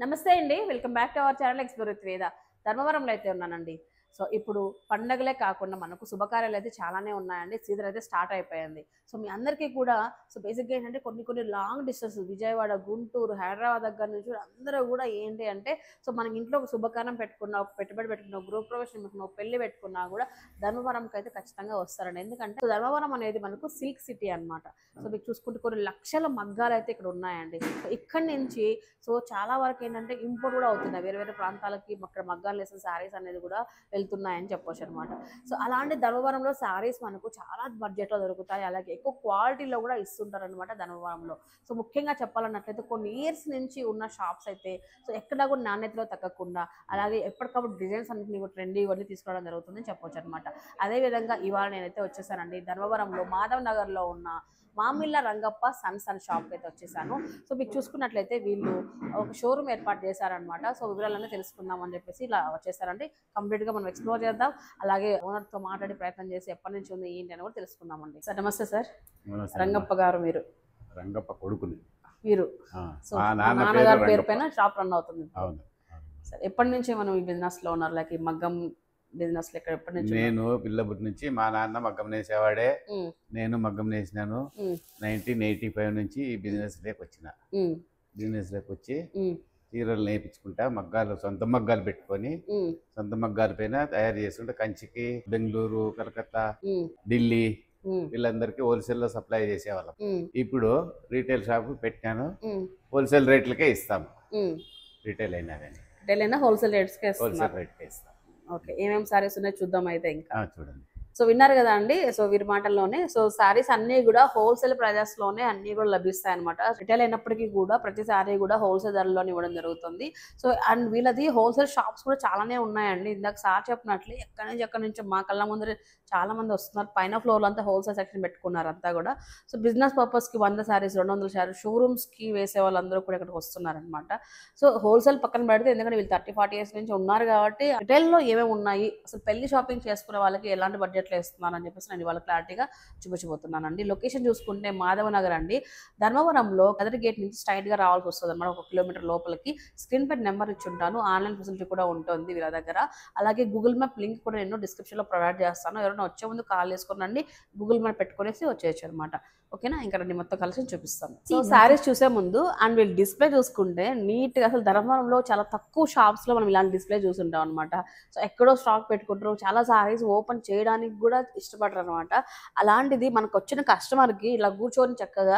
నమస్తే అండి. Welcome back to our channel explore with వేద. ధర్మవరంలో అయితే ఉన్నానండి. సో, ఇప్పుడు పండగలే కాకుండా మనకు శుభకార్యాలు అయితే చాలానే ఉన్నాయండి. సీజన్ అయితే స్టార్ట్ అయిపోయింది. సో, మీ అందరికీ కూడా బేసిక్‌గా ఏంటంటే కొన్ని లాంగ్ డిస్టెన్స్ విజయవాడ, గుంటూరు, హైదరాబాద్ దగ్గర నుంచి కూడా అందరూ కూడా ఏంటి అంటే మన ఇంట్లో ఒక శుభకార్యం పెట్టుకున్న, ఒక పెట్టుబడి పెట్టుకున్న, గృహప్రవేశం పెట్టుకున్న, ఒక పెళ్లి పెట్టుకున్నా కూడా ధర్మవరంకి అయితే ఖచ్చితంగా వస్తారండి. ఎందుకంటే ధర్మవరం అనేది మనకు సిల్క్ సిటీ అన్నమాట. సో, మీకు చూసుకుంటే కొన్ని లక్షల మగ్గాలు అయితే ఇక్కడ ఉన్నాయండి. సో, ఇక్కడి నుంచి చాలా వరకు ఏంటంటే ఇంపోర్ట్ కూడా అవుతున్నాయి. వేరే వేరే ప్రాంతాలకి అక్కడ మగ్గాలు వేసిన శారీస్ అనేది కూడా వెళ్తున్నాయని చెప్పొచ్చు అనమాట. సో, అలాంటి ధర్మవరంలో శారీస్ మనకు చాలా బడ్జెట్లో దొరుకుతాయి. అలాగే ఎక్కువ క్వాలిటీలో కూడా ఇస్తుంటారనమాట ధర్మవరంలో. సో, ముఖ్యంగా చెప్పాలన్నట్లయితే కొన్ని ఇయర్స్ నుంచి ఉన్న షాప్స్ అయితే ఎక్కడ కూడా నాణ్యతలో తగ్గకుండా అలాగే ఎప్పటికప్పుడు డిజైన్స్ అన్నింటినీ కూడా ట్రెండీ ఇవన్నీ తీసుకురావడం జరుగుతుందని చెప్పొచ్చు అనమాట. అదేవిధంగా ఇవాళ నేనైతే వచ్చేసానండి ధర్మవరంలో మాధవ్ నగర్లో ఉన్న మామిళ్ళ రంగప్ప సన్స్ అండ్ షాప్కి అయితే వచ్చేసాను. సో, మీకు చూసుకున్నట్లయితే వీళ్ళు ఒక షోరూమ్ ఏర్పాటు చేశారనమాట. సో, వివరాలన్నీ తెలుసుకుందాం అని చెప్పేసి ఇలా వచ్చేసారండి. కంప్లీట్గా మనం ఎక్స్ప్లోర్ చేద్దాం. అలాగే ఓనర్తో మాట్లాడి ప్రయత్నం చేసి ఎప్పటి నుంచి ఉంది ఏంటి అని కూడా తెలుసుకుందామండి. సార్ నమస్తే సార్. రంగప్ప గారు మీరు? రంగప్ప కొడుకుని మీరు. సో, నాన్నగారి పేరు పైన షాప్ రన్ అవుతుంది. సార్ ఎప్పటి నుంచి మనం ఈ బిజినెస్లో ఉన్నారు? లైక్ ఈ మగ్గం బిజినెస్ ఎప్పటి నుంచి? నేను పిల్లబుట్టి నుంచి మా నాన్న మగ్గం నేసేవాడే, నేను మగ్గం నేసినాను. 1985 నుంచి ఈ బిజినెస్ లోకి వచ్చిన. బిజినెస్ లోకి వచ్చి చీరలు నేర్పించుకుంటా, మగ్గాలు సొంత మగ్గాలు పెట్టుకొని సొంత మగ్గాల పైన తయారు చేసుకుంటా కంచికి, బెంగళూరు, కలకత్తా, ఢిల్లీ వీళ్ళందరికీ హోల్సేల్ లో సప్లై చేసేవాళ్ళం. ఇప్పుడు రీటైల్ షాప్ పెట్టాను. హోల్సేల్ రేట్లకే ఇస్తాము. రీటైల్ అయినా కానీ హోల్సేల్ రేట్స్కే ఇస్తాం. ఓకే, ఏమేమి సారీస్ ఉన్నాయో చూద్దాం అయితే. ఇంకా చూడండి. సో, విన్నారు కదా అండి. సో, వీరి మాటల్లోనే సారీస్ అన్ని కూడా హోల్సేల్ ప్రైజెస్ లోనే అన్ని కూడా లభిస్తాయి అనమాట. రిటైల్ అయినప్పటికీ కూడా ప్రతి సారీ కూడా హోల్సేల్ ధరలోనే ఇవ్వడం జరుగుతుంది. సో, అండ్ వీళ్ళది హోల్సేల్ షాప్స్ కూడా చాలానే ఉన్నాయండి. ఇందాక సార్ చెప్పినట్లు ఎక్కడి నుంచి మా కళ్ళ ముందర చాలా మంది వస్తున్నారు. పైన ఫ్లోర్లో అంతా హోల్సేల్ సెక్షన్ పెట్టుకున్నారు అంతా కూడా. సో, బిజినెస్ పర్పస్కి 100 సారీస్ 200 సారీస్ షోరూమ్స్కి వేసే వాళ్ళందరూ కూడా ఇక్కడికి వస్తున్నారనమాట. సో, హోల్సేల్ పక్కన పెడితే ఎందుకంటే వీళ్ళు 30-40 ఇయర్స్ నుంచి ఉన్నారు కాబట్టి రిటైల్లో ఏమేమి ఉన్నాయి, అసలు పెళ్లి షాపింగ్ చేసుకునే వాళ్ళకి ఎలాంటి బడ్జెట్లో ఇస్తున్నానని చెప్పేసి నేను ఇవాళ క్లారిటీగా చూపించబోతున్నానండి. లొకేషన్ చూసుకుంటే మాధవ నగర్ అండి. ధర్మవరంలో కదరి గేట్ నుంచి స్ట్రైట్ గా రావాల్సి వస్తుంది అనమాట. 1 కిలోమీటర్ లోపలికి. స్క్రీన్ పై నెంబర్ ఇచ్చి ఉంటాను. ఆన్లైన్ ఫెసిలిటీ కూడా ఉంటుంది వీళ్ళ దగ్గర. అలాగే గూగుల్ మ్యాప్ లింక్ కూడా నేను డిస్క్రిప్షన్ లో ప్రొవైడ్ చేస్తాను. ఎవరైనా వచ్చే ముందు కాల్ చేసుకోనండి, గూగుల్ మ్యాప్ పెట్టుకునేసి వచ్చేయచ్చు అనమాట. ఓకేనా? ఇంకా రండి మొత్తం కలిసి చూపిస్తాను. సో, శారీస్ చూసే ముందు అండ్ వీళ్ళు డిస్ప్లే చూసుకుంటే నీట్ గా, అసలు ధర్మవరంలో చాలా తక్కువ షాప్స్ లో మనం ఇలాంటి డిస్ప్లే చూసుంటాం అనమాట. సో, ఎక్కడో స్టాక్ పెట్టుకుంటారు, చాలా సారీస్ ఓపెన్ చేయడానికి కూడా ఇష్టపడరు అనమాట. అలాంటిది మనకు వచ్చిన కస్టమర్ కి ఇలా కూర్చొని చక్కగా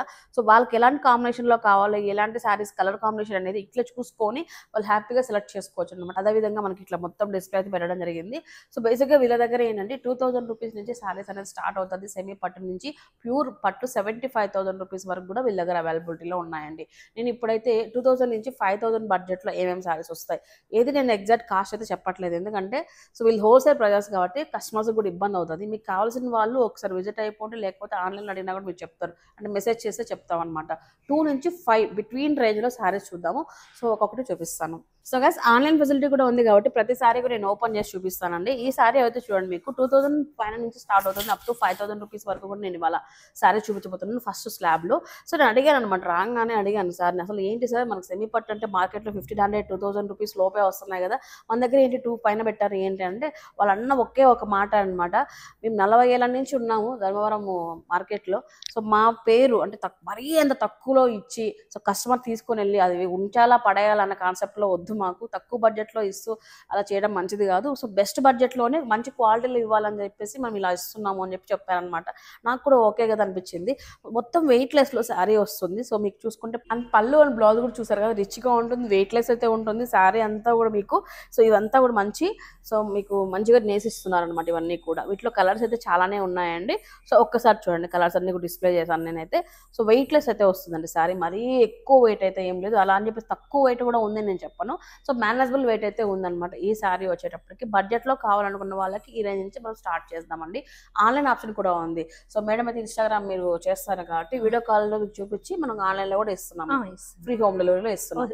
వాళ్ళకి ఎలాంటి కాంబినేషన్ లో కావాలి, ఎలాంటి సారీస్ కలర్ కాంబినేషన్ అనేది ఇట్లా చూసుకొని వాళ్ళు హ్యాపీగా సెలెక్ట్ చేసుకోవచ్చు అనమాట. అదేవిధంగా మనకి ఇట్లా మొత్తం డిస్ప్లే అయితే పెట్టడం జరిగింది. సో, బేసిక్ గా వీళ్ళ దగ్గర ఏంటంటే 2000 రూపీస్ నుంచి సారీస్ అనేది స్టార్ట్ అవుతుంది. సెమీ పట్టు నుంచి ప్యూర్ పట్టు 75,000 రూపీస్ వరకు కూడా వీళ్ళ దగ్గర అవైలబిలిటీలో ఉన్నాయండి. నేను ఇప్పుడైతే 2000 నుంచి 5000 బడ్జెట్లో ఏమేమి సారీస్ వస్తాయి, ఏది నేను ఎగ్జాక్ట్ కాస్ట్ అయితే చెప్పట్లేదు. ఎందుకంటే వీళ్ళు హోల్సేల్ ప్రైజెస్ కాబట్టి కస్టమర్స్ కూడా ఇబ్బంది అవుతుంది. మీకు కావాల్సిన వాళ్ళు ఒకసారి విజిట్ అయిపోండి, లేకపోతే ఆన్లైన్లో అడిగినా కూడా మీరు చెప్తారు, అంటే మెసేజ్ చేస్తే చెప్తాం అనమాట. 2 నుంచి 5 బిట్వీన్ రేంజ్లో సారీస్ చూద్దాము. సో, ఒక్కొక్కటి చూపిస్తాను. సో గైస్, ఆన్లైన్ ఫెసిలిటీ కూడా ఉంది కాబట్టి ప్రతి సారీ కూడా నేను ఓపెన్ చేసి చూపిస్తానండి. ఈ సారీ అయితే చూడండి, మీకు 2000 పైన నుంచి స్టార్ట్ అవుతుంది, అప్ టు 5000 రూపీస్ వరకు కూడా నేను ఇవాళ సారీ చూపించబోతున్నాను ఫస్ట్ స్లాబ్లో. సో, నేను అడిగాను అనమాట, రాగానే అడిగాను సార్ని, అసలు ఏంటి సార్ మనకు సెమీ పట్టు అంటే మార్కెట్లో 1500-2000 రూపీస్ లోపే వస్తున్నాయి కదా, మన దగ్గర ఏంటి 2 పైన పెట్టారు ఏంటి అంటే, వాళ్ళన్న ఒకే ఒక మాట అనమాట, మేము 40 ఏళ్ళ నుంచి ఉన్నాము ధర్మవరం మార్కెట్లో. సో, మా పేరు అంటే మరీ అంత తక్కువలో ఇచ్చి కస్టమర్ తీసుకొని వెళ్ళి అది ఉంచాలా పడేయాలన్న కాన్సెప్ట్లో వద్దు, మాకు తక్కువ బడ్జెట్లో ఇస్తూ అలా చేయడం మంచిది కాదు. సో, బెస్ట్ బడ్జెట్లోనే మంచి క్వాలిటీలో ఇవ్వాలని చెప్పేసి మేము ఇలా ఇస్తున్నాము అని చెప్పారనమాట. నాకు కూడా ఓకే కదా అనిపించింది. మొత్తం వెయిట్లెస్లో శారీ వస్తుంది. సో, మీకు చూసుకుంటే అండ్ పళ్ళు అండ్ బ్లౌజ్ కూడా చూసారు కదా, రిచ్గా ఉంటుంది, వెయిట్లెస్ అయితే ఉంటుంది శారీ అంతా కూడా మీకు. సో, ఇవంతా కూడా మంచి, సో మీకు మంచిగా నేసిస్తున్నారు అనమాట ఇవన్నీ కూడా. వీటిలో కలర్స్ అయితే చాలానే ఉన్నాయండి. సో, ఒక్కసారి చూడండి, కలర్స్ అన్ని కూడా డిస్ప్లే చేశాను నేనైతే. సో, వెయిట్లెస్ అయితే వస్తుందండి శారీ, మరీ ఎక్కువ వెయిట్ అయితే ఏం లేదు, అలా అని చెప్పి తక్కువ వెయిట్ కూడా ఉందని నేను చెప్పను. సో, మేనేజబుల్ వెయిట్ అయితే ఉందన్నమాట ఈ శారీ వచ్చేటప్పటికి. బడ్జెట్లో కావాలనుకున్న వాళ్ళకి ఈ రేంజ్ నుంచి మనం స్టార్ట్ చేద్దామండి. ఆన్లైన్ ఆప్షన్ కూడా ఉంది. సో, మేడం అయితే ఇన్స్టాగ్రామ్ మీరు చేస్తారు కాబట్టి వీడియో కాల్లో మీకు చూపించి మనం ఆన్లైన్లో కూడా ఇస్తున్నాము, ఫ్రీ హోమ్ డెలివరీలో ఇస్తున్నాం.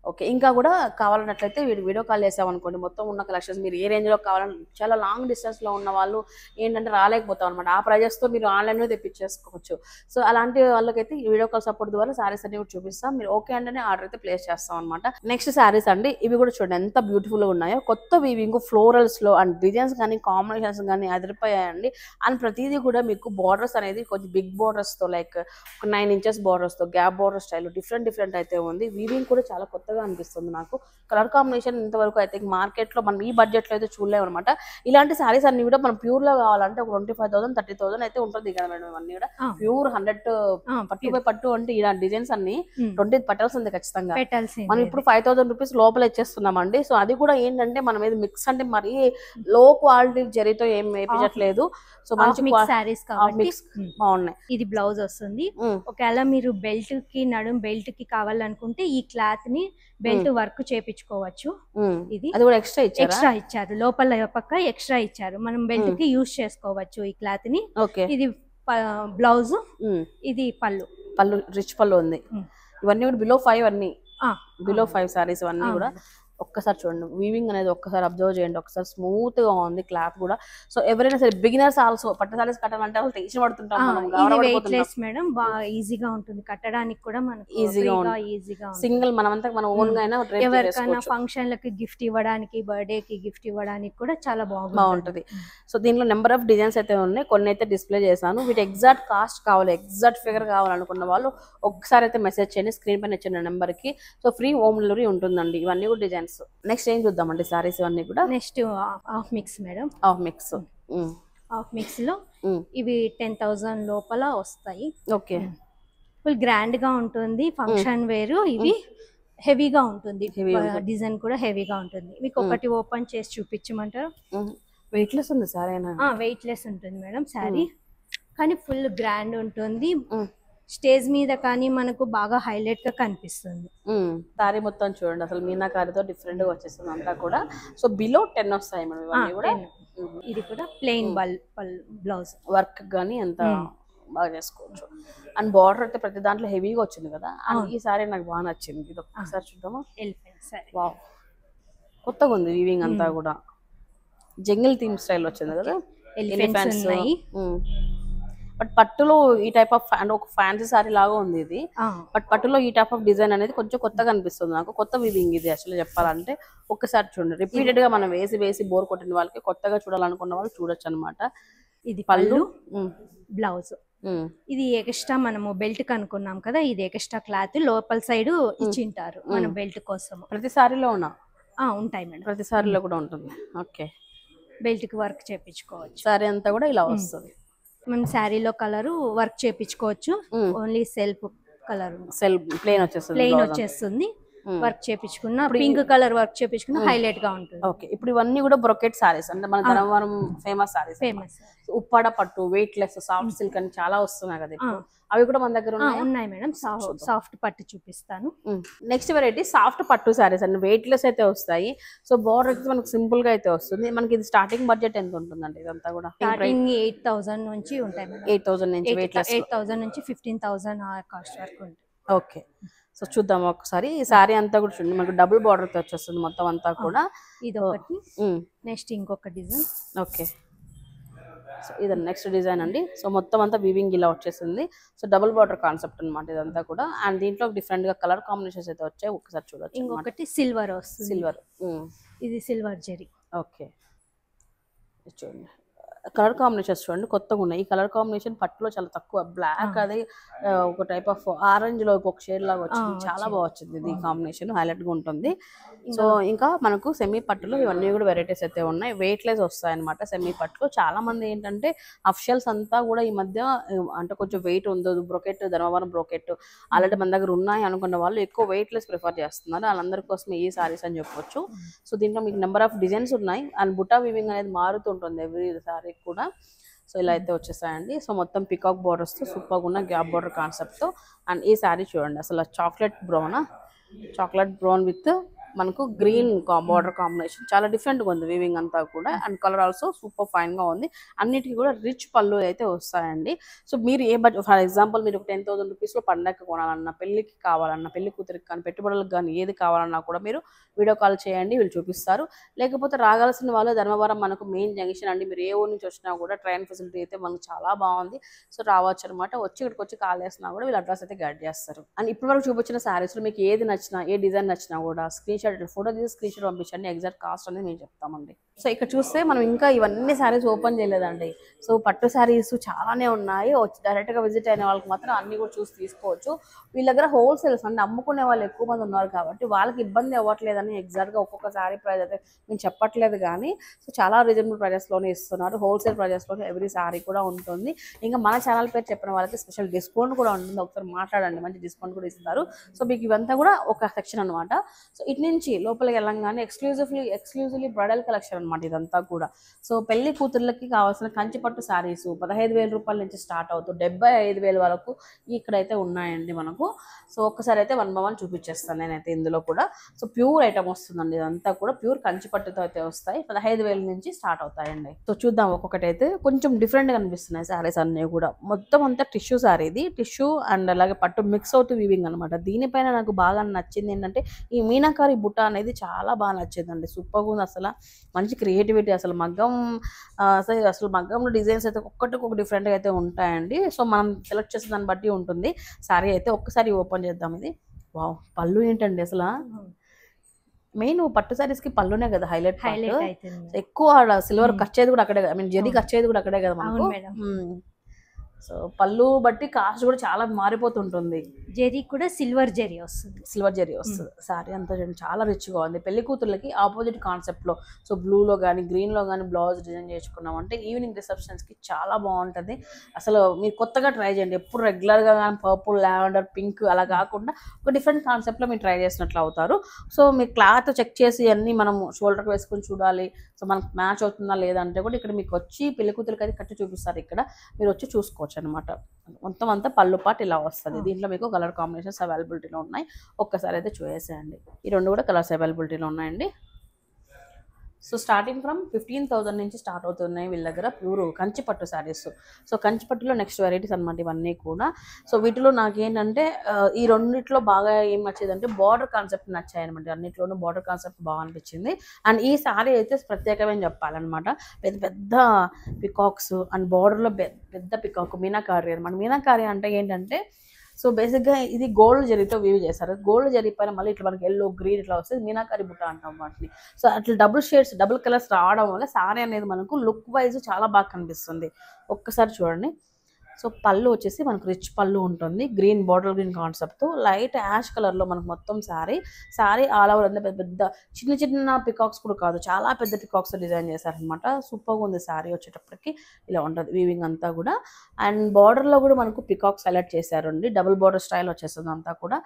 ఓకే. ఇంకా కూడా కావాలన్నట్లయితే వీడియో కాల్ చేసామనుకోండి, మొత్తం ఉన్న కలెక్షన్స్ మీరు ఏ రేంజ్‌లో కావాలని చాలా లాంగ్ డిస్టెన్స్‌లో ఉన్న వాళ్ళు ఏంటంటే రాలేకపోతాం అనమాట. ఆ ప్రైజెస్‌తో మీరు ఆన్‌లైన్‌లో తెప్పించేసుకోవచ్చు. సో, అలాంటి వాళ్ళకైతే ఈ వీడియో కాల్ సపోర్ట్ ద్వారా శారీస్ అన్ని కూడా చూపిస్తాం. మీరు ఓకే అంటేనే ఆర్డర్ అయితే ప్లేస్ చేస్తాం అనమాట. నెక్స్ట్ శారీస్ అండి. ఇవి కూడా చూడండి ఎంత బ్యూటిఫుల్‌గా ఉన్నాయో. కొత్త వీవింగ్ ఫ్లోరల్స్‌లో అండ్ డిజైన్స్ కానీ, కాంబినేషన్స్ కానీ అదిరిపోయాయండి. అండ్ ప్రతిదీ కూడా మీకు బార్డర్స్ అనేది కొంచెం బిగ్ బార్డర్స్‌తో లైక్ ఒక 9 ఇంచెస్ బార్డర్స్‌తో గ్యాప్ బార్డర్ స్టైల్ డిఫరెంట్ అయితే ఉంది. వీవింగ్ కూడా చాలా కొత్తగా అనిపిస్తుంది నాకు. కలర్ కాంబినేషన్ ఇంతవరకు అయితే మార్కెట్లో మనం ఈ బడ్జెట్లో అయితే చూడలేము అనమాట. ఇలాంటి శారీస్ అన్ని కూడా మనం ప్యూర్‌లో కావాలంటే ఒక 25,000 30,000 అయితే ఉంటుంది కదా మేడం. ఇవన్నీ కూడా ప్యూర్ 100 పట్టు బై పట్టు అంటే ఇలాంటి డిజైన్స్ అన్ని 20 పెట్టాల్సిందే ఖచ్చితంగా. మనం ఇప్పుడు 5,000 రూపీస్ లోపల ఇచ్చేస్తున్నామండి. సో అది కూడా ఏంటంటే మనం ఏది మిక్స్ అంటే మరీ లో క్వాలిటీ జరీతో ఏం వేయించట్లేదు. సో మంచి శారీస్ కాబట్టి బాగున్నాయి. ఇది బ్లౌజ్ వస్తుంది. ఒకవేళ మీరు బెల్ట్ కి బెల్ట్ కి కావాలనుకుంటే ఈ క్లాత్ ని బెల్ట్ వర్క్ చేపించుకోవచ్చు. ఇది అది కూడా ఎక్స్ట్రా ఇచ్చారు. లోపల పక్క ఎక్స్ట్రా ఇచ్చారు. మనం బెల్ట్ కి యూజ్ చేసుకోవచ్చు ఈ క్లాత్ ని. ఇది బ్లౌజ్, ఇది పళ్ళు రిచ్ పళ్ళు ఉంది. ఇవన్నీ కూడా బిలో 5 అన్ని బిలో 5 సారీస్ అన్నీ కూడా ఒక్కసారి చూడండి. వీవింగ్ అనేది ఒక్కసారి అబ్జర్వ్ చేయండి. ఒకసారి స్మూత్ గా ఉంది క్లాత్ కూడా. సో ఎవరైనా సరే బిగినర్స్ ఆల్సో పట్టు సారీస్ కట్టాలంటే వాళ్ళు టెన్షన్ పడుతుంటాం మనం. వెయిట్లెస్ మేడం, బాగా ఈజీగా ఉంటుంది కట్టడానికి కూడా. మనకి ఈజీగా సింగిల్ మనమంతా మన ఓన్ గా అయినా ఎవరికైనా ఫంక్షన్లకి గిఫ్ట్ ఇవ్వడానికి, బర్త్డే కి గిఫ్ట్ ఇవ్వడానికి కూడా చాలా బాగుంటుంది. సో దీనిలో నెంబర్ ఆఫ్ డిజైన్స్ అయితే ఉన్నాయి. కొన్ని అయితే డిస్ప్లే చేశాను. వీటి ఎగ్జాక్ట్ కాస్ట్ కావాలి, ఎగ్జాక్ట్ ఫిగర్ కావాలనుకున్న వాళ్ళు ఒక్కసారి అయితే మెసేజ్ చేయండి స్క్రీన్ పైన ఇచ్చిన నెంబర్ కి. సో ఫ్రీ హోమ్ డెలివరీ ఉంటుందండి. ఇవన్నీ కూడా డిజైన్స్. నెక్స్ట్ ఏం చూద్దామండి సారీస్ ఇవన్నీ కూడా. Next half mix madam. Half mix లో ఇవి 10,000 లోపల వస్తాయి. ఓకే. ఫుల్ గ్రాండ్ గా ఉంటుంది. ఫంక్షన్ వేరు. ఇవి హెవీగా ఉంటుంది. డిజైన్ కూడా హెవీగా ఉంటుంది. మీకు ఒకటి ఓపెన్ చేసి చూపించమంటారు? వెయిట్లెస్ ఉంది సారీ. వెయిట్లెస్ ఉంటుంది మేడం శారీ, కానీ ఫుల్ గ్రాండ్ ఉంటుంది. స్టేజ్ మీద కానీ మనకు బాగా హైలైట్ గా కనిపిస్తుంది. సారీ మొత్తం చూడండి అసలు మీనాకారితో డిఫరెంట్ గా వచ్చేస్తుంది అంతా కూడా. సో బిలో 10 వస్తాయి మనం ఇవన్నీ కూడా. ఇది కూడా ప్లెయిన్ బ్లౌజ్ వర్క్ గానీ ఎంత బాగా చేసుకోవచ్చు. అండ్ బార్డర్ అయితే ప్రతి దాంట్లో హెవీగా వచ్చింది కదా. అండ్ ఈ సారీ నాకు బాగా నచ్చింది. ఇది ఒకసారి చూద్దామా. వావ్, కొత్తగా ఉంది వీవింగ్ అంతా కూడా. జంగిల్ థీమ్ స్టైల్ వచ్చింది కదా. ఎలిఫెంట్స్ ఉన్నాయి. బట్ పట్టులో ఈ టైప్ ఆఫ్ ఒక ఫ్యాన్సీ సారీ లాగా ఉంది ఇది. బట్ పట్టులో ఈ టైప్ ఆఫ్ డిజైన్ అనేది కొంచెం కొత్తగా అనిపిస్తుంది నాకు. కొత్త వీవింగ్ ఇది యాక్చువల్లీ చెప్పాలంటే. ఒక్కసారి చూడండి. రిపీటెడ్ గా మనం వేసి బోర్ కొట్టిన వాళ్ళకి, కొత్తగా చూడాలనుకున్న వాళ్ళు చూడొచ్చు అనమాట. ఇది పళ్ళు, బ్లౌజ్. ఇది ఎక్స్ట్రా మనము బెల్ట్ కనుక్కున్నాం కదా, ఇది ఎక్స్ట్రా క్లాత్ లోపల సైడ్ ఇచ్చింటారు మన బెల్ట్ కోసం. ప్రతి సారీలో ఉంటాయి మేడం. ప్రతి సారీలో కూడా ఉంటుంది. ఓకే. బెల్ట్ కి వర్క్ చేపించుకోవచ్చు. సారీ అంతా కూడా ఇలా వస్తుంది. మనం శారీలో కలర్ వర్క్ చేపించుకోవచ్చు. ఓన్లీ సెల్ఫ్ కలర్ ప్లెయిన్ వచ్చేస్తుంది. వర్క్ చేపించుకున్న పింక్ కలర్ వర్క్ చేపించుకున్న హైలైట్ గా ఉంటుంది. ఓకే. ఇప్పుడు ఇవన్నీ కూడా బ్రొకెట్ సారీస్ అంటే మన ధర్మవరం ఫేమస్ సారీస్. ఉప్పాడ పట్టు, వెయిట్ లెస్, సాఫ్ట్ సిల్క్ అని చాలా వస్తున్నాయి కదా ఇప్పుడు. అవి కూడా మన దగ్గర ఉన్నాయి మేడం. సాఫ్ట్ పట్టు చూపిస్తాను. నెక్స్ట్ వెరైటీ సాఫ్ట్ పట్టు సారీస్ అండి. వెయిట్ లెస్ అయితే వస్తాయి. సో బోర్డర్ అయితే మనకు సింపుల్ గా అయితే వస్తుంది. మనకి ఇది స్టార్టింగ్ బడ్జెట్ ఎంత ఉంటుందండి? ఇదంతా కూడా స్టార్టింగ్ 8,000 నుంచి ఉంటాయి మేడం. 8,000 నుంచి వెయిట్ లెస్ 8,000 నుంచి 15,000 కాస్ట్ వరకు ఉంటుంది. ఓకే. సో చూద్దాం ఒకసారి. ఈ సారీ అంతా కూడా చూడండి మనకు డబుల్ బార్డర్ తో వచ్చేస్తుంది మొత్తం అంతా కూడా. ఇది ఒకటి. నెక్స్ట్ ఇంకొక డిజైన్. ఓకే. సో ఇది నెక్స్ట్ డిజైన్ అండి. సో మొత్తం అంతా వీవింగ్ ఇలా వచ్చేసింది. సో డబుల్ బార్డర్ కాన్సెప్ట్ అనమాట ఇదంతా కూడా. అండ్ దీంట్లో డిఫరెంట్ గా కలర్ కాంబినేషన్స్ అయితే వచ్చాయి. ఒకసారి చూడొచ్చు. ఇంకొకటి సిల్వర్ వస్తుంది. సిల్వర్. ఇది సిల్వర్ జరీ. ఓకే. చూడండి కలర్ కాంబినేషన్స్ చూడండి కొత్తగా ఉన్నాయి. ఈ కలర్ కాంబినేషన్ పట్టులో చాలా తక్కువ. బ్లాక్ అది ఒక టైప్ ఆఫ్ ఆరెంజ్ లో ఒక షేడ్ లాగా వచ్చింది. చాలా బాగా వచ్చింది ఇది కాంబినేషన్. హైలైట్ గా ఉంటుంది. సో ఇంకా మనకు సెమీ పట్టులో ఇవన్నీ కూడా వెరైటీస్ అయితే ఉన్నాయి. వెయిట్ లెస్ వస్తాయి అనమాట సెమీ పట్టులో. చాలా మంది ఏంటంటే అఫిషియల్స్ అంతా కూడా ఈ మధ్య అంటే కొంచెం వెయిట్ ఉండదు. బ్రొకెట్, ధర్మవరం బ్రొకెట్ ఆల్రెడీ మన దగ్గర ఉన్నాయి అనుకున్న వాళ్ళు ఎక్కువ వెయిట్ లెస్ ప్రిఫర్ చేస్తున్నారు. వాళ్ళందరి కోసం ఈ సారీస్ అని చెప్పొచ్చు. సో దీంట్లో మీకు నెంబర్ ఆఫ్ డిజైన్స్ ఉన్నాయి. అండ్ బుటా వీవింగ్ అనేది మారుతుంటుంది ఎవ్రీ సారీ కూడా. సో ఇలా అయితే వచ్చేసాయండి. సో మొత్తం పికాక్ బోర్డర్స్తో సూపర్గా ఉన్న గ్యాప్ బోర్డర్ కాన్సెప్ట్తో. అండ్ ఈ శారీ చూడండి అసలు చాక్లెట్ బ్రౌన్ విత్ మనకు గ్రీన్ బార్డర్ కాంబినేషన్ చాలా డిఫరెంట్గా ఉంది వీవింగ్ అంతా కూడా. అండ్ కలర్ ఆల్సో సూపర్ ఫైన్గా ఉంది. అన్నిటికీ కూడా రిచ్ పళ్ళు అయితే వస్తాయండి. సో మీరు ఏ బడ్జెట్, ఫర్ ఎగ్జాంపుల్ మీరు 10,000 రూపీస్లో పండగకి కొనాలన్నా, పెళ్ళికి కావాలన్నా, పెళ్లి కూతురికి కానీ, పెట్టుబడులకు కానీ ఏది కావాలన్నా కూడా మీరు వీడియో కాల్ చేయండి, వీళ్ళు చూపిస్తారు. లేకపోతే రాగాల్సిన వాళ్ళు ధర్మవరం మనకు మెయిన్ జంక్షన్ అండి. మీరు ఏ ఊరు నుంచి వచ్చినా కూడా ట్రైన్ ఫెసిలిటీ అయితే మనకు చాలా బాగుంది. సో రావచ్చు అనమాట. వచ్చి ఇక్కడికి వచ్చి కాల్ చేసినా కూడా వీళ్ళు అడ్రస్ అయితే గైడ్ చేస్తారు. అండ్ ఇప్పటి వరకు చూపించిన శారీస్లో మీకు ఏది నచ్చినా, ఏ డిజైన్ నచ్చినా కూడా స్క్రీన్ షాట్, ఫోటో తీసి స్క్రీన్ షాట్ పంపించండి. ఎగ్జాక్ట్ కాస్ట్ అనేది మేము చెప్తామండి. సో ఇక్కడ చూస్తే మనం ఇంకా ఇవన్నీ శారీస్ ఓపెన్ చేయలేదండి. సో పట్టు శారీస్ చాలానే ఉన్నాయి. వచ్చి డైరెక్ట్గా విజిట్ అయిన వాళ్ళకి మాత్రం అన్ని కూడా చూసి తీసుకోవచ్చు. వీళ్ళ దగ్గర హోల్సేల్స్ అంటే అమ్ముకునే వాళ్ళు ఎక్కువ మంది ఉన్నారు కాబట్టి వాళ్ళకి ఇబ్బంది అవ్వట్లేదని ఎగ్జాక్ట్గా ఒక్కొక్క శారీ ప్రైస్ అయితే మేము చెప్పట్లేదు, కానీ సో చాలా రీజనబుల్ ప్రైజెస్లోనే ఇస్తున్నారు. హోల్సేల్ ప్రైజెస్లోనే ఎవ్రీ శారీ కూడా ఉంటుంది. ఇంకా మన ఛానల్ పేరు చెప్పిన వాళ్ళకి స్పెషల్ డిస్కౌంట్ కూడా ఉంటుంది. ఒకసారి మాట్లాడండి, మంచి డిస్కౌంట్ కూడా ఇస్తారు. సో మీకు ఇవంతా కూడా ఒక సెక్షన్ అనమాట. సో ఇటు నుంచి లోపలికి వెళ్ళంగానే ఎక్స్క్లూజివ్లీ బ్రైడల్ కలెక్షన్ అనమాట ఇదంతా కూడా. సో పెళ్లి కూతుర్లకి కావాల్సిన కంచిపట్టు శారీస్ 15,000 రూపాయల నుంచి స్టార్ట్ అవుతూ 75,000 వరకు ఇక్కడైతే ఉన్నాయండి మనకు. సో ఒక్కసారి అయితే 1 by 1 చూపించేస్తాను నేనైతే ఇందులో కూడా. సో ప్యూర్ ఐటమ్ వస్తుందండి. ఇదంతా కూడా ప్యూర్ కంచిపట్టుతో అయితే వస్తాయి. 15,000 నుంచి స్టార్ట్ అవుతాయండి. సో చూద్దాం ఒక్కొక్కటి అయితే. కొంచెం డిఫరెంట్గా కనిపిస్తున్నాయి శారీస్ అన్నీ కూడా. మొత్తం అంతా టిష్యూ శారీ, ఇది టిష్యూ అండ్ అలాగే పట్టు మిక్స్ అవుతూ వీవింగ్ అనమాట. దీనిపైన నాకు బాగా నచ్చింది ఏంటంటే ఈ మీనాకారి బుట్ట అనేది చాలా బాగా నచ్చిందండి. సూపర్గా ఉంది అసలు. మంచి క్రియేటివిటీ అసలు. అసలు మగ్గంలో డిజైన్స్ అయితే ఒక్కొక్క డిఫరెంట్గా అయితే ఉంటాయండి. సో మనం సెలెక్ట్ చేసే దాన్ని బట్టి ఉంటుంది శారీ అయితే. ఒక్కసారి ఓపెన్ చేద్దాం. ఇది వావ్, పళ్ళు ఏంటండి అసలు. మెయిన్ పట్టు శారీస్కి పళ్ళునే కదా హైలైట్. ఎక్కువ సిల్వర్ ఖర్చేది కూడా అక్కడే, జరీ ఖర్చేది కూడా అక్కడే కదా మనకు. సో పళ్ళు బట్టి కాస్ట్ కూడా చాలా మారిపోతుంటుంది. జరీ కూడా సిల్వర్ జరీ వస్తుంది. సారీ అంతా చాలా రిచ్గా ఉంది. పెళ్లి కూతుర్లకి ఆపోజిట్ కాన్సెప్ట్లో, సో బ్లూలో కానీ గ్రీన్లో కానీ బ్లౌజ్ డిజైన్ చేసుకున్నామంటే ఈవినింగ్ రిసెప్షన్స్కి చాలా బాగుంటుంది. అసలు మీరు కొత్తగా ట్రై చేయండి. ఎప్పుడు రెగ్యులర్గా కానీ పర్పుల్, లావెండర్, పింక్ అలా కాకుండా ఒక డిఫరెంట్ కాన్సెప్ట్లో మీరు ట్రై చేసినట్లు అవుతారు. సో మీరు క్లాత్ చెక్ చేసి అన్నీ మనం షోల్డర్కి వేసుకొని చూడాలి. సో మనకు మ్యాచ్ అవుతుందా లేదా అంటే కూడా ఇక్కడ మీకు వచ్చి పెళ్లి కూతురికి అయితే కట్టి చూపిస్తారు. ఇక్కడ మీరు వచ్చి చూసుకోవచ్చు అనమాట. మొత్తం అంతా పళ్ళు పాటు ఇలా వస్తుంది. దీంట్లో మీకు కలర్ కాంబినేషన్స్ అవైలబిలిటీలో ఉన్నాయి. ఒక్కసారి అయితే చూసేయండి. ఈ రెండు కూడా కలర్స్ అవైలబిలిటీలో ఉన్నాయండి. సో స్టార్టింగ్ ఫ్రమ్ 15,000 నుంచి స్టార్ట్ అవుతున్నాయి వీళ్ళ దగ్గర ప్యూర్ కంచిపట్టు శారీస్. సో కంచిపట్టులో నెక్స్ట్ వెరైటీస్ అనమాట ఇవన్నీ కూడా. సో వీటిలో నాకేంటంటే ఈ రెండిట్లో బాగా ఏం నచ్చేదంటే బార్డర్ కాన్సెప్ట్ నచ్చాయి అనమాట. అన్నింటిలోనూ బార్డర్ కాన్సెప్ట్ బాగా అనిపించింది. అండ్ ఈ శారీ అయితే ప్రత్యేకమైన చెప్పాలన్నమాట. పెద్ద పెద్ద పికాక్స్ అండ్ బార్డర్లో పెద్ద పికాక్ మీనాకారి అనమాట. మీనాకారి అంటే ఏంటంటే సో బేసిక్గా ఇది గోల్డ్ జరీతో వీవ్ చేస్తారు. గోల్డ్ జరీ పైన మళ్ళీ ఇట్లా మనకి ఎల్లో, గ్రీన్ ఇట్లా వస్తుంది. మీనాకారి బుట్ట అంటాం వాటిని. సో అట్లా డబుల్ కలర్స్ రావడం వల్ల శారీ అనేది మనకు లుక్ వైజ్ చాలా బాగా కనిపిస్తుంది. ఒక్కసారి చూడండి. సో పళ్ళు వచ్చేసి మనకు రిచ్ పళ్ళు ఉంటుంది. గ్రీన్, బాటిల్ గ్రీన్ కాన్సెప్ట్తో లైట్ యాష్ కలర్లో మనకు మొత్తం శారీ ఆల్ ఓవర్ అంతా పెద్ద చిన్న పికాక్స్ కూడా కాదు, చాలా పెద్ద పికాక్స్ డిజైన్ చేశారనమాట. సూపర్గా ఉంది శారీ. వచ్చేటప్పటికి ఇలా ఉంటుంది వీవింగ్ అంతా కూడా. అండ్ బార్డర్లో కూడా మనకు పికాక్స్ సెలెక్ట్ చేశారండి. డబుల్ బార్డర్ స్టైల్ వచ్చేస్తుంది అంతా కూడా.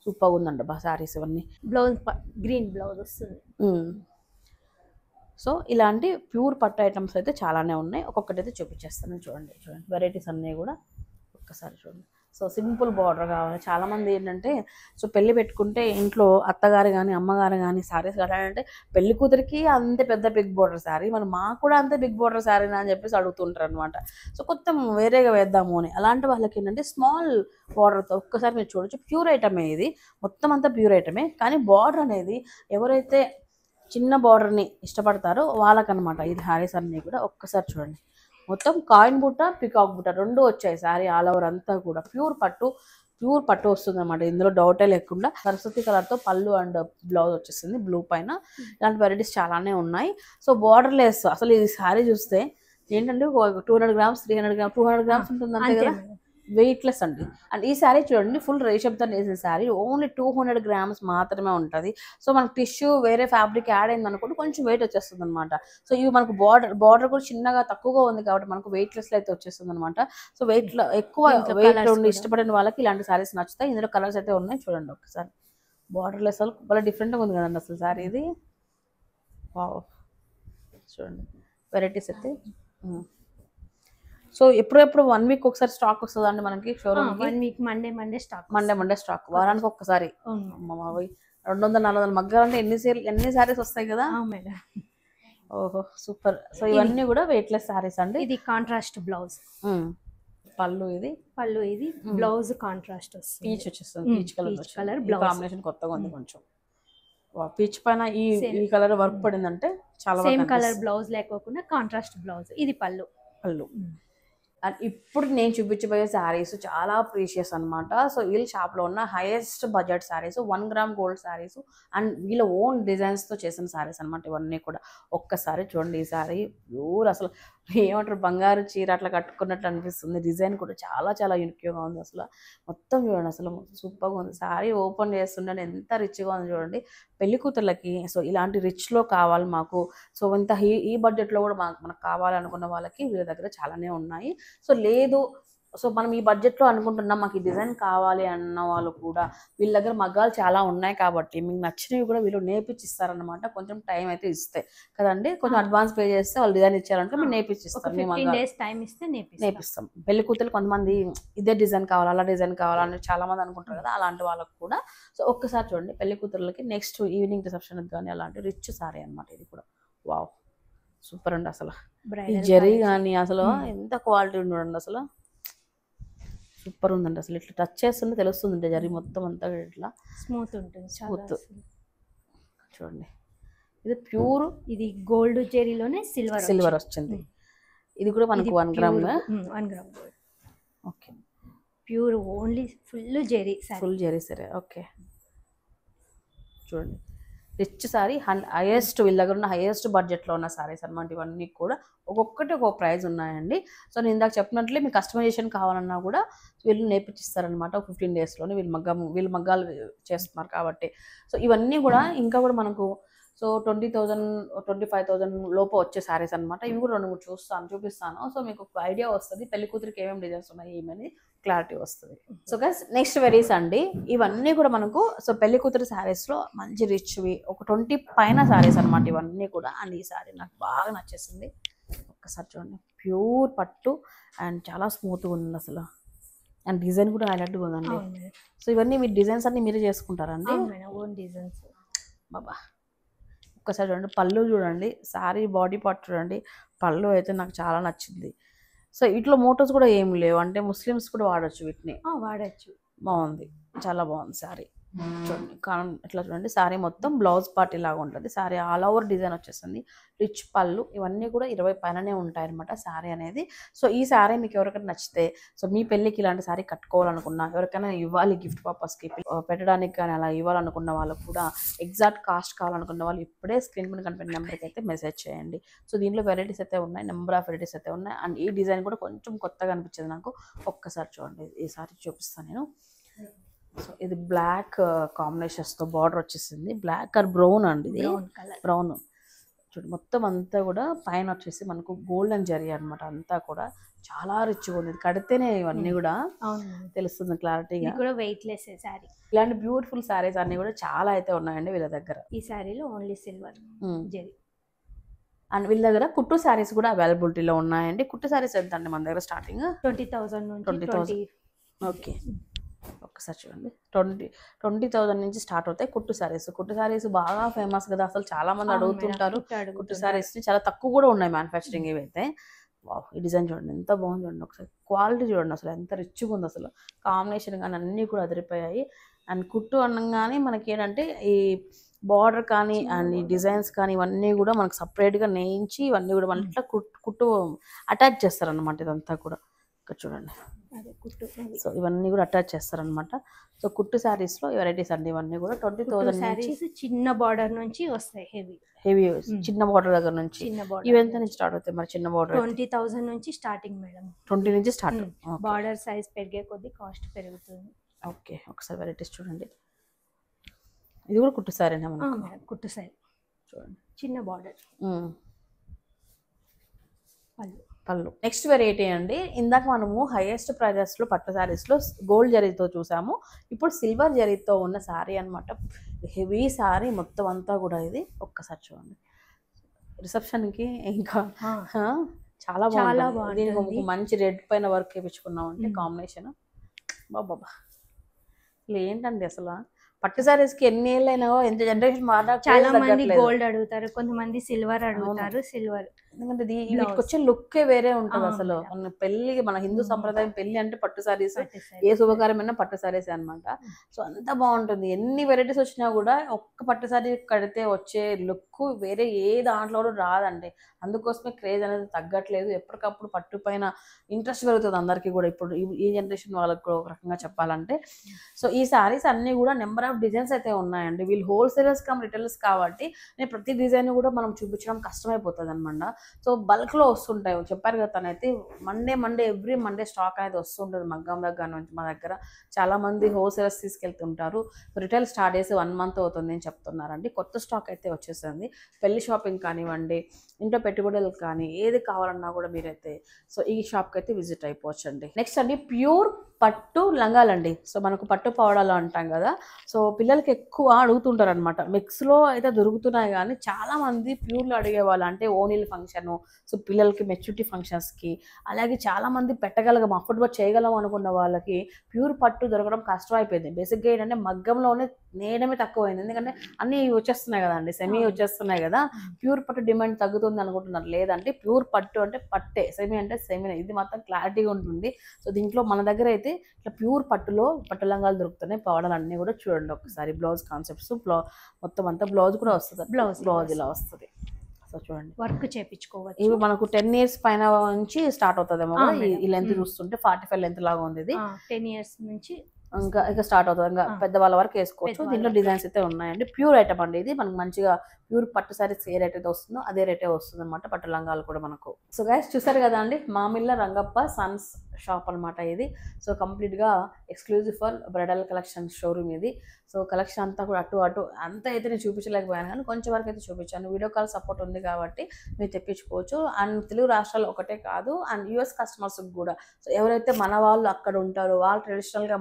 సూపర్గా ఉందండి బా శారీస్ ఇవన్నీ. బ్లౌజ్ గ్రీన్ బ్లౌజ్ వస్తుంది. సో ఇలాంటి ప్యూర్ పట్టు ఐటమ్స్ అయితే చాలానే ఉన్నాయి. ఒక్కొక్కటి అయితే చూపించేస్తాను. చూడండి వెరైటీస్ అన్నీ కూడా ఒక్కసారి చూడండి. సో సింపుల్ బార్డర్ కావాలి. చాలామంది ఏంటంటే సో పెళ్ళి పెట్టుకుంటే ఇంట్లో అత్తగారు కానీ అమ్మగారు కానీ శారీస్ కట్టాలంటే పెళ్లి కూతురికి అంతే పెద్ద బిగ్ బార్డర్ శారీ, మరి మాకు కూడా అంతే బిగ్ బార్డర్ శారీనా అని చెప్పేసి అడుగుతుంటారు అనమాట. సో కొత్త వేరేగా వేద్దాము అని. అలాంటి వాళ్ళకి ఏంటంటే స్మాల్ బార్డర్తో ఒక్కసారి మీరు చూడొచ్చు. ప్యూర్ ఐటమే ఇది, మొత్తం అంతా ప్యూర్ ఐటమే. కానీ బార్డర్ అనేది ఎవరైతే చిన్న బార్డర్ని ఇష్టపడతారో వాళ్ళకనమాట ఇది శారీస్ అన్నీ కూడా. ఒక్కసారి చూడండి. మొత్తం కాయిన్ బుట్ట, పికాక్ బుట్ట రెండు వచ్చాయి శారీ ఆల్ ఓవర్ అంతా కూడా. ప్యూర్ పట్టు వస్తుంది అనమాట. ఇందులో డౌటే లేకుండా. సరస్వతి కలర్తో పళ్ళు అండ్ బ్లౌజ్ వచ్చేసింది బ్లూ పైన. ఇలాంటి వెరైటీస్ చాలానే ఉన్నాయి. సో బార్డర్ లెస్ అసలు ఈ శారీ చూస్తే ఏంటంటే 200 గ్రామ్స్ 300 గ్రామ్స్ 200 గ్రామ్స్ ఉంటుంది అంతే కదా. వెయిట్లెస్ అండి. అండ్ ఈ శారీ చూడండి ఫుల్ రేషప్తో వేసిన శారీ. ఓన్లీ 200 గ్రామ్స్ మాత్రమే ఉంటుంది. సో మనకు టిష్యూ వేరే ఫ్యాబ్రిక్ యాడ్ అయింది అనుకోండి కొంచెం వెయిట్ వచ్చేస్తుంది అనమాట. సో ఇవి మనకు బార్డర్ కూడా చిన్నగా తక్కువగా ఉంది కాబట్టి మనకు వెయిట్లెస్లో అయితే వచ్చేస్తుంది అనమాట. సో ఎక్కువ వెయిట్ ఉండి ఇష్టపడిన వాళ్ళకి ఇలాంటి శారీస్ నచ్చుతాయి. ఇందులో కలర్స్ అయితే ఉన్నాయి చూడండి ఒకసారి. బార్డర్లెస్ అసలు భలే డిఫరెంట్గా ఉంది కదండి అసలు శారీ ఇది. వావ్ చూడండి వెరైటీస్ అయితే. సో ఎప్పుడెప్పుడు 1 వీక్ ఒకసారి స్టాక్ వస్తుందండి మనకి షోరూమ్. 1 week Monday stock. వారానికి ఒక్కసారి. 200-400 మగ్గాలు అంటే ఎన్ని సారీస్ వస్తాయి కదా. మేడం. ఓహో సూపర్. సో ఇవన్నీ కూడా వెయిట్లెస్ సారీస్ అండి. ఇది కాంట్రాస్ట్ బ్లౌజ్. పళ్ళు ఇది, పళ్ళు ఇది, బ్లౌజ్ కాంట్రాస్ట్ వస్తుంది. పీచ్ వచ్చేస్తుంది, పీచ్ కలర్ బ్లౌజ్ కాంబినేషన్ కొత్తగా ఉంది కొంచెం. పీచ్ పైన ఈ కలర్ వర్క్ పడిందంటే చాలా సేమ్ కలర్ బ్లౌజ్ లేకోకుండా కాంట్రాస్ట్ బ్లౌజ్. ఇది పళ్ళు. అండ్ ఇప్పుడు నేను చూపించబోయే శారీస్ చాలా ప్రీషియస్ అనమాట. సో వీళ్ళ షాప్లో ఉన్న highest budget saris, 1 gram gold saris and వీళ్ళ ఓన్ డిజైన్స్తో చేసిన శారీస్ అనమాట ఇవన్నీ కూడా. ఒక్కసారి చూడండి ఈ శారీ ప్యూర్ అసలు ఏమంటారు బంగారు చీర అట్లా కట్టుకున్నట్లు అనిపిస్తుంది. డిజైన్ కూడా చాలా చాలా యూనిక్గా ఉంది అసలు. మొత్తం చూడండి అసలు సూపర్గా ఉంది. శారీ ఓపెన్ చేస్తుంటే ఎంత రిచ్గా ఉంది చూడండి. పెళ్లి కూతుర్లకి సో ఇలాంటి రిచ్లో కావాలి మాకు, సో ఇంత ఈ బడ్జెట్లో కూడా మనకు కావాలనుకున్న వాళ్ళకి వీళ్ళ దగ్గర చాలానే ఉన్నాయి. సో లేదు సో మనం ఈ బడ్జెట్లో అనుకుంటున్నాం మాకు ఈ డిజైన్ కావాలి అన్న వాళ్ళు కూడా వీళ్ళ దగ్గర మగ్గాలు చాలా ఉన్నాయి కాబట్టి మీకు నచ్చినవి కూడా వీళ్ళు నేర్పించిస్తారనమాట. కొంచెం టైం అయితే ఇస్తాయి కదండి, కొంచెం అడ్వాన్స్ పే చేస్తే వాళ్ళు డిజైన్ ఇచ్చారంటే మీరు నేర్పించిస్తారు. నేర్పిస్తాం. పెళ్లి కూతురు కొంతమంది ఇదే డిజైన్ కావాలి అలా డిజైన్ కావాలని చాలా మంది అనుకుంటారు కదా, అలాంటి వాళ్ళకు కూడా. సో ఒక్కసారి చూడండి పెళ్లి కూతురులకి నెక్స్ట్ ఈవినింగ్ రిసెప్షన్కి కానీ అలాంటి రిచ్ సారీ అనమాట ఇది కూడా. వావ్ సూపర్ అండి అసలు. ఈ జరీ కానీ అసలు ఎంత క్వాలిటీ చూడండి అసలు సూపర్ ఉందండి. అసలు ఇట్లా టచ్ చేస్తుంటే తెలుస్తుంది జరీ మొత్తం అంతా ఇట్లా స్మూత్ ఉంటుంది. స్మూత్ చూడండి. ఇది ప్యూర్, ఇది గోల్డ్ జరీలోనే సిల్వర్ వచ్చింది. ఇది కూడా మనకు 1 gram. Okay pure only full zari సరే. ఓకే చూడండి రిచ్ సారీ, హైయెస్ట్ వీళ్ళ దగ్గర ఉన్న హైయెస్ట్ బడ్జెట్లో ఉన్న సారీస్ అనమాట ఇవన్నీ కూడా. ఒక్కొక్కటి ఒక్కొక్క ప్రైస్ ఉన్నాయండి. సో నేను ఇందాక చెప్పినట్లే మీకు కస్టమైజేషన్ కావాలన్నా కూడా వీళ్ళు నేర్పించిస్తారనమాట 15 డేస్లోనే. వీళ్ళు మగ్గాలు చేస్తున్నారు కాబట్టి. సో ఇవన్నీ కూడా ఇంకా కూడా మనకు సో 20,000 25,000 లోపు వచ్చే శారీస్ అనమాట. ఇవి కూడా 2-3 చూపిస్తాను. సో మీకు ఒక ఐడియా వస్తుంది పెళ్లి కూతురికి ఏమేమి డిజైన్స్ ఉన్నాయి ఏమని క్లారిటీ వస్తుంది. సో గైస్ నెక్స్ట్ వెరీస్ అండి ఇవన్నీ కూడా మనకు సో పెళ్లి కూతురు శారీస్లో మంచి రిచ్వి ఒక 20 పైన శారీస్ అనమాట ఇవన్నీ కూడా. అండ్ ఈ శారీ నాకు బాగా నచ్చేసింది. ఒక్కసారి చూడండి ప్యూర్ పట్టు అండ్ చాలా స్మూత్గా ఉంది అసలు. అండ్ డిజైన్ కూడా హైలైట్గా ఉందండి. సో ఇవన్నీ మీ డిజైన్స్ అన్ని మీరే చేసుకుంటారండి? Own designs. బాబా ఒక్కసారి చూడండి పళ్ళు చూడండి, శారీ బాడీ పార్ట్ చూడండి. పళ్ళు అయితే నాకు చాలా నచ్చింది. సో ఇట్లా మోటోస్ కూడా ఏం లేవు, అంటే ముస్లిమ్స్ కూడా వాడచ్చు వీటిని. వాడచ్చు. బాగుంది, చాలా బాగుంది శారీ చూడండి. ఇట్లా చూడండి శారీ మొత్తం బ్లౌజ్ పార్ట్ ఇలాగా ఉంటుంది. శారీ ఆల్ ఓవర్ డిజైన్ వచ్చేస్తుంది. రిచ్ పళ్ళు ఇవన్నీ కూడా 20 పైననే ఉంటాయి అనమాట శారీ అనేది. సో ఈ శారీ మీకు ఎవరికైనా నచ్చితే సో మీ పెళ్ళికి ఇలాంటి శారీ కట్టుకోవాలనుకున్నా, ఎవరికైనా ఇవ్వాలి గిఫ్ట్ పర్పస్కి పెట్టడానికి కానీ అలా ఇవ్వాలనుకున్న వాళ్ళకు కూడా ఎగ్జాక్ట్ కాస్ట్ కావాలనుకున్న వాళ్ళు ఇప్పుడే స్క్రీన్ మీద కనిపెట్టిన నెంబర్కి అయితే మెసేజ్ చేయండి. సో దీంట్లో వెరైటీస్ అయితే ఉన్నాయి, నెంబర్ ఆఫ్ వెరైటీస్ అయితే ఉన్నాయి. అండ్ ఈ డిజైన్ కూడా కొంచెం కొత్తగా అనిపించింది నాకు. ఒక్కసారి చూడండి ఈ సారీ చూపిస్తాను నేను. సో ఇది బ్లాక్ కాంబినేషన్స్తో బార్డర్ వచ్చేసింది. బ్లాక్ ఆర్ బ్రౌన్ అండి, ఇది బ్రౌన్ చూడండి. మొత్తం అంతా కూడా పైన వచ్చేసి మనకు గోల్డెన్ జరీ అనమాట. అంతా కూడా చాలా రిచ్గా ఉంది. కడితేనే ఇవన్నీ కూడా తెలుస్తుంది క్లారిటీగా. వెయిట్లెస్ శారీ. ఇలాంటి బ్యూటిఫుల్ శారీస్ అన్ని కూడా చాలా అయితే ఉన్నాయండి వీళ్ళ దగ్గర. ఈ శారీలో ఓన్లీ సిల్వర్ జరీ. అండ్ వీళ్ళ దగ్గర కుట్టు శారీస్ కూడా అవైలబిలిటీలో ఉన్నాయండి. కుట్టు శారీస్ ఎంత అండి మన దగ్గర స్టార్టింగ్? 20,000 నుంచి 20,000. ఓకే ఒక్కసారి చూడండి 20,000 నుంచి స్టార్ట్ అవుతాయి కుట్టు శారీస్. కుట్టు శారీస్ బాగా ఫేమస్ కదా, అసలు చాలా మంది అడుగుతుంటారు. కుట్టు శారీస్ చాలా తక్కువ కూడా ఉన్నాయి మ్యానుఫ్యాక్చరింగ్ ఇవైతే. వావ్ ఈ డిజైన్ చూడండి ఎంత బాగుంది చూడండి. ఒకసారి క్వాలిటీ చూడండి అసలు ఎంత రిచ్గా ఉంది అసలు. కాంబినేషన్ కానీ అన్నీ కూడా అదిరిపోయాయి. అండ్ కుట్టు అనగానే మనకి ఏంటంటే ఈ బార్డర్ కానీ అండ్ ఈ డిజైన్స్ కానీ ఇవన్నీ కూడా మనకు సపరేట్గా నేయించి ఇవన్నీ కూడా మన ఇట్లా కుట్టు అటాచ్ చేస్తారనమాట. ఇదంతా కూడా ఇక్కడ చూడండి. సో ఇవన్నీ కూడా అటాచ్ చేస్తారనమాట. సో కుట్టు శారీస్లో వెరైటీస్ అండి ఇవన్నీ కూడా. 20,000 శారీస్ చిన్న బార్డర్ నుంచి వస్తాయి. హెవీ చిన్న బార్డర్ దగ్గర నుంచి ఇవి ఎంత నుంచి స్టార్ట్ అవుతాయి మరి? చిన్న బార్డర్ 20,000 నుంచి స్టార్టింగ్ మేడం. 20 నుంచి స్టార్ట్. బార్డర్ సైజ్ పెరిగే కొద్దీ కాస్ట్ పెరుగుతుంది. ఓకే ఒకసారి వెరైటీస్ చూడండి. ఇది కూడా కుట్టు శారీనా మేడం? కుట్టు శారీ చూడండి, చిన్న బార్డర్ పళ్ళు. నెక్స్ట్ వెరైటీ అండి, ఇందాక మనము హైయెస్ట్ ప్రైజెస్లో పట్టు శారీస్లో గోల్డ్ జరీతో చూసాము. ఇప్పుడు సిల్వర్ జరీతో ఉన్న శారీ అనమాట. హెవీ శారీ మొత్తం అంతా కూడా. ఇది ఒక్కసారి చూడండి. రిసెప్షన్కి ఇంకా చాలా బాగుంది. దీనికి ఒక మంచి రెడ్ పైన వర్క్ వేయించుకున్నాం అంటే కాంబినేషన్ బాబా అసలు ఏంటండి అసలు పట్టు సారీస్ కి ఎన్ని ఏళ్ళైనా ఎంత జనరేషన్ మారా చాలా మంది గోల్డ్ అడుగుతారు, కొంతమంది సిల్వర్ అడుగుతారు. సిల్వర్ ఎందుకంటే వీటికి వచ్చే లుక్కే వేరే ఉంటది అసలు. మేడం. మన పెళ్లికి, మన హిందూ సంప్రదాయం పెళ్లి అంటే పట్టు సారీస్, పట్టు ఏ శుభకార్యమైనా పట్టు సారీస్ అన్నమాట. సో అంత బాగుంటుంది. ఎన్ని వెరైటీస్ వచ్చినా కూడా ఒక్క పట్టు సారీ కడితే వచ్చే లుక్ వేరే ఏ దాంట్లోనూ రాదండి. అందుకోసమే క్రేజ్ అనేది తగ్గట్లేదు. ఎప్పటికప్పుడు పట్టు పైన ఇంట్రెస్ట్ పెరుగుతుంది అందరికీ కూడా. ఇప్పుడు ఈ జనరేషన్ వాళ్ళకి కూడా ఒక రకంగా చెప్పాలంటే. సో ఈ సారీస్ అన్ని కూడా నెంబర్ ఆఫ్ డిజైన్స్ అయితే ఉన్నాయండి. వీళ్ళు హోల్సేలర్స్ కమ్ రిటైలర్స్ కాబట్టి నేను ప్రతి డిజైన్ కూడా మనం చూపించడం కష్టమైపోతుంది అనమాట. సో బల్క్లో వస్తుంటాయి. చెప్పారు కదా, తనైతే మండే ఎవ్రీ మండే స్టాక్ అనేది వస్తుంటుంది మగ్గం దగ్గర నుంచి. మా దగ్గర చాలామంది హోల్సేలర్స్ తీసుకెళ్తుంటారు. రిటైల్ స్టార్ట్ చేసి 1 month అవుతుంది అని చెప్తున్నారండి. కొత్త స్టాక్ అయితే వచ్చేసింది. పెళ్లి షాపింగ్ కానివ్వండి, ఇంట్లో పెట్టుబడులకు కానీ ఏది కావాలన్నా కూడా మీరైతే సో ఈ షాప్కి అయితే విజిట్ అయిపోవచ్చు అండి. నెక్స్ట్ అండి, ప్యూర్ పట్టు లంగాలండి. సో మనకు పట్టు పవడాలు అంటాం కదా, సో పిల్లలకి ఎక్కువ అడుగుతుంటారు అనమాట. మిక్స్లో అయితే దొరుకుతున్నాయి కానీ చాలామంది ప్యూర్లో అడిగేవాళ్ళు, అంటే ఓనీల్ ఫంక్షను, సో పిల్లలకి మెచ్యూరిటీ ఫంక్షన్స్కి, అలాగే చాలామంది పెట్టగలగం అఫోర్డబుల్ చేయగలం అనుకున్న వాళ్ళకి ప్యూర్ పట్టు దొరకడం కష్టం అయిపోయింది. బేసిక్గా ఏంటంటే మగ్గంలోనే నేయడమే తక్కువైంది. ఎందుకంటే అన్నీ వచ్చేస్తున్నాయి కదండి, సెమీ వచ్చేస్తున్నాయి కదా. ప్యూర్ పట్టు డిమాండ్ తగ్గుతుంది అనుకుంటున్నారు. లేదంటే ప్యూర్ పట్టు అంటే పట్టే, సెమీ అంటే సెమీ, ఇది మాత్రం క్లారిటీగా ఉంటుంది. సో దీంట్లో మన దగ్గర అయితే ఇట్లా ప్యూర్ పట్టులో పట్టు లంగాలు దొరుకుతున్నాయి. పవడాలు అన్నీ కూడా చూడండి ఒకసారి. బ్లౌజ్ కాన్సెప్ట్స్, మొత్తం అంతా బ్లౌజ్ కూడా వస్తుంది. బ్లౌజ్ ఇలా వస్తుంది. సో చూడండి, వర్క్ చేపించుకోవచ్చు. ఇవి మనకు 10 years పైన నుంచి స్టార్ట్ అవుతుందేమో. ఈ లెంత్ చూస్తుంటే 45 లెంత్ లాగా ఉంది ఇది. 10 years నుంచి ఇంకా స్టార్ట్ అవుతుంది. ఇంకా పెద్దవాళ్ళ వరకు వేసుకోవచ్చు. దీంట్లో డిజైన్స్ అయితే ఉన్నాయండి. ప్యూర్ ఐటమ్ అండి ఇది. మనకు మంచిగా ప్యూర్ పట్టు సారీస్ ఏ రేట్ అయితే వస్తుందో అదే రేటే వస్తుంది అనమాట. పట్టు లంగాలు కూడా మనకు. సో గైస్ చూసారు కదా అండి, మామిళ్ళ రంగప్ప సన్స్ షాప్ అనమాట ఇది. సో కంప్లీట్గా exclusive for bridal collection showroom ఇది. సో కలెక్షన్ అంతా కూడా అటు అంతా అయితే నేను చూపించలేకపోయాను, కానీ కొంచెం వరకు అయితే చూపించాను. వీడియో కాల్ సపోర్ట్ ఉంది కాబట్టి మీరు తెప్పించుకోవచ్చు. అండ్ తెలుగు రాష్ట్రాలు ఒకటే కాదు, అండ్ యూఎస్ కస్టమర్స్కి కూడా. సో ఎవరైతే మన వాళ్ళు అక్కడ ఉంటారో, వాళ్ళు ట్రెడిషనల్గా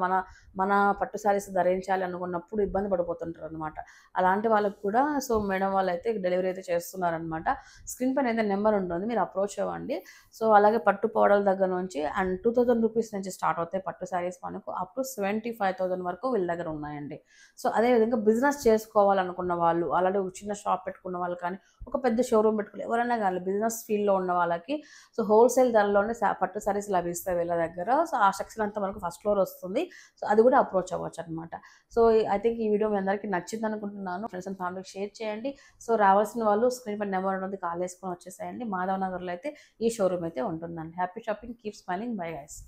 మన పట్టు సారీస్ ధరించాలి అనుకున్నప్పుడు ఇబ్బంది పడిపోతుంటారు అనమాట. అలాంటి వాళ్ళకి కూడా సో మేడం వాళ్ళు అయితే డెలివరీ అయితే చేస్తున్నారనమాట. స్క్రీన్ పైన అయితే నెంబర్ ఉంటుంది, మీరు అప్రోచ్ అవ్వండి. సో అలాగే పట్టు పౌడర్ల దగ్గర నుంచి అండ్ 2000 రూపీస్ నుంచి స్టార్ట్ అవుతాయి పట్టు సారీస్ మనకు. అప్ టు 75,000 వరకు వీళ్ళ దగ్గర ఉన్నాయండి. సో అదేవిధంగా బిజినెస్ చేసుకోవాలనుకున్న వాళ్ళు, అలాగే ఒక చిన్న షాప్ పెట్టుకున్న వాళ్ళు కానీ, ఒక పెద్ద షోరూమ్ పెట్టుకుని ఎవరైనా కానీ బిజినెస్ ఫీల్డ్లో ఉన్న వాళ్ళకి సో హోల్సేల్ ధరలోనే పట్టు సారీస్ లభిస్తాయి వీళ్ళ దగ్గర. సో ఆ సెక్షన్ అంతా మనకు ఫస్ట్ ఫ్లోర్ వస్తుంది. సో అది కూడా అప్రోచ్ అవ్వచ్చు అనమాట. సో ఐ థింక్ ఈ వీడియో మీ అందరికీ నచ్చింది అనుకుంటున్నాను. ఫ్రెండ్స్ అండ్ ఫ్యామిలీకి షేర్ చేయండి. సో రావాల్సిన వాళ్ళు స్క్రీన్ పై నెంబర్ ఉంటుంది, కాల్ చేసుకొని వచ్చేసేయండి. మాధవ్ నగర్లో అయితే ఈ షోరూమ్ అయితే ఉంటుందండి. Happy shopping, keep smiling, bye guys.